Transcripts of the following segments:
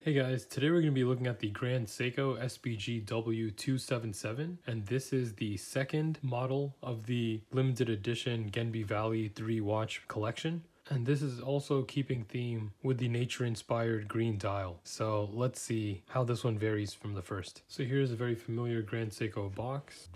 Hey guys, today we're going to be looking at the Seiko SBGW277, and this is the second model of the limited edition Genbi Valley 3 watch collection. And this is also keeping theme with the nature-inspired green dial. So let's see how this one varies from the first. So here's a very familiar Seiko box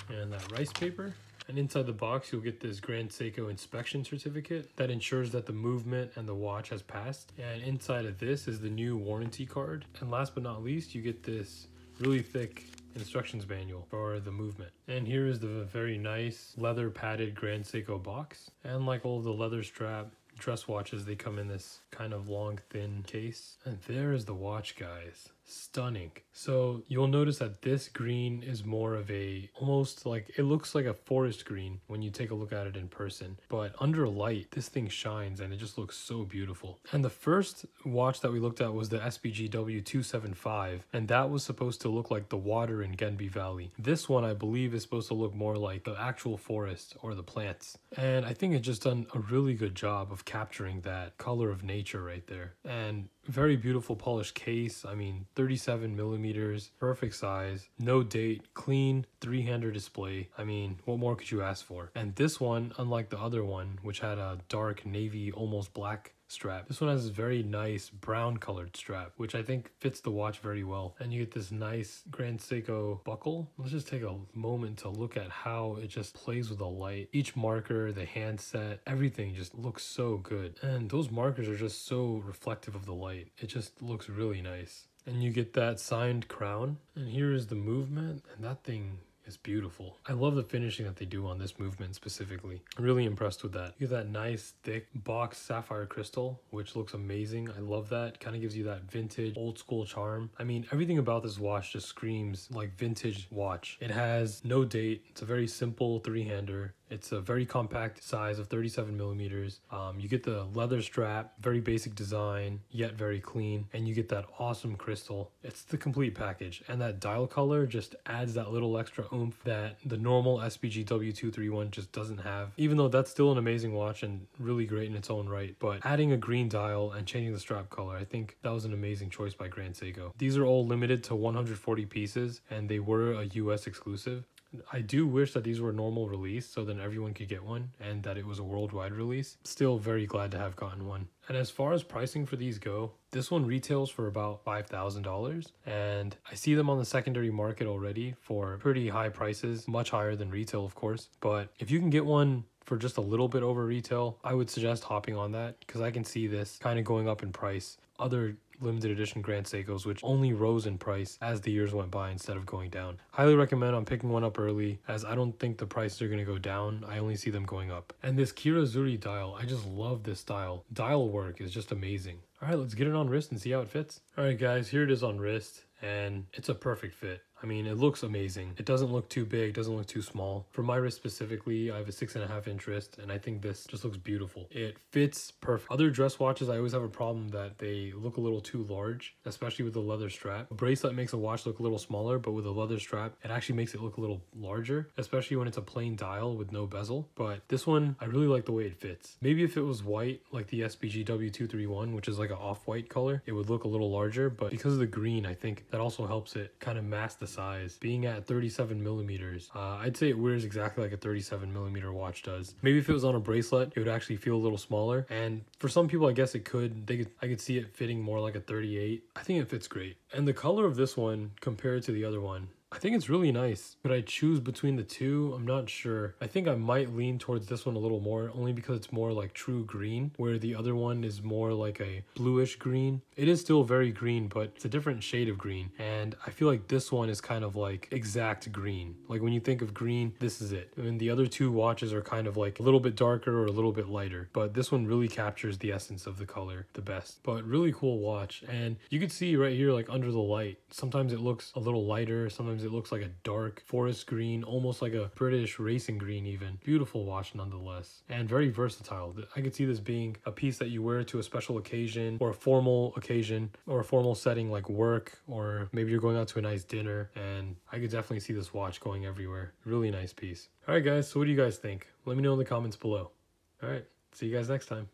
and that rice paper. And inside the box, you'll get this Seiko inspection certificate that ensures that the movement and the watch has passed. And inside of this is the new warranty card. And last but not least, you get this really thick instructions manual for the movement. And here is the very nice leather padded Seiko box. And like all of the leather strap dress watches, they come in this kind of long, thin case. And there is the watch, guys. Stunning. So you'll notice that this green is more of a almost like, it looks like a forest green when you take a look at it in person, but under light this thing shines and it just looks so beautiful. And the first watch that we looked at was the SBGW275, and that was supposed to look like the water in Genbi Valley. This one I believe is supposed to look more like the actual forest or the plants, and I think it's just done a really good job of capturing that color of nature right there. And very beautiful polished case. I mean, 37 millimeters, perfect size, no date, clean three-hander display. I mean, what more could you ask for? And this one, unlike the other one, which had a dark navy, almost black strap, this one has a very nice brown colored strap, which I think fits the watch very well. And you get this nice Seiko buckle. Let's just take a moment to look at how it just plays with the light. Each marker, the handset, everything just looks so good. And those markers are just so reflective of the light. It just looks really nice. And you get that signed crown. And here is the movement, and that thing is beautiful. I love the finishing that they do on this movement specifically. I'm really impressed with that. You get that nice thick box sapphire crystal, which looks amazing. I love that. Kind of gives you that vintage old school charm. I mean, everything about this watch just screams like vintage watch. It has no date. It's a very simple three-hander. It's a very compact size of 37 millimeters. You get the leather strap, very basic design, yet very clean. And you get that awesome crystal. It's the complete package. And that dial color just adds that little extra oomph that the normal SBGW231 just doesn't have. Even though that's still an amazing watch and really great in its own right. But adding a green dial and changing the strap color, I think that was an amazing choice by Seiko. These are all limited to 140 pieces, and they were a US exclusive. I do wish that these were normal release so then everyone could get one and that it was a worldwide release. Still very glad to have gotten one. And as far as pricing for these go, this one retails for about $5,000, and I see them on the secondary market already for pretty high prices, much higher than retail of course. But if you can get one for just a little bit over retail, I would suggest hopping on that, because I can see this kind of going up in price. Other limited edition Seikos which only rose in price as the years went by instead of going down. Highly recommend on picking one up early, as I don't think the prices are going to go down. I only see them going up. And this Kirazuri dial, I just love this dial. Dial work is just amazing. All right, let's get it on wrist and see how it fits. All right guys, here it is on wrist, and it's a perfect fit. I mean, it looks amazing. It doesn't look too big, doesn't look too small. For my wrist specifically, I have a 6.5 inch wrist, and I think this just looks beautiful. It fits perfect. Other dress watches, I always have a problem that they look a little too large, especially with the leather strap. A bracelet makes a watch look a little smaller, but with a leather strap, it actually makes it look a little larger, especially when it's a plain dial with no bezel. But this one, I really like the way it fits. Maybe if it was white, like the SBGW231, which is like an off-white color, it would look a little larger, but because of the green, I think that also helps it kind of mask the size. Being at 37 millimeters, I'd say it wears exactly like a 37 millimeter watch does. Maybe if it was on a bracelet, it would actually feel a little smaller. And for some people, I guess it could. I could see it fitting more like a 38. I think it fits great. And the color of this one compared to the other one, I think it's really nice. Could I choose between the two? I'm not sure. I think I might lean towards this one a little more, only because it's more like true green, where the other one is more like a bluish green. It is still very green, but it's a different shade of green. And I feel like this one is kind of like exact green. Like when you think of green, this is it. And the other two watches are kind of like a little bit darker or a little bit lighter. But this one really captures the essence of the color the best. But really cool watch. And you can see right here, like under the light, sometimes it looks a little lighter, sometimes it looks like a dark forest green, almost like a British racing green even. Beautiful watch nonetheless, and very versatile. I could see this being a piece that you wear to a special occasion or a formal occasion or a formal setting like work, or maybe you're going out to a nice dinner, and I could definitely see this watch going everywhere. Really nice piece. All right guys, so what do you guys think? Let me know in the comments below. All right, see you guys next time.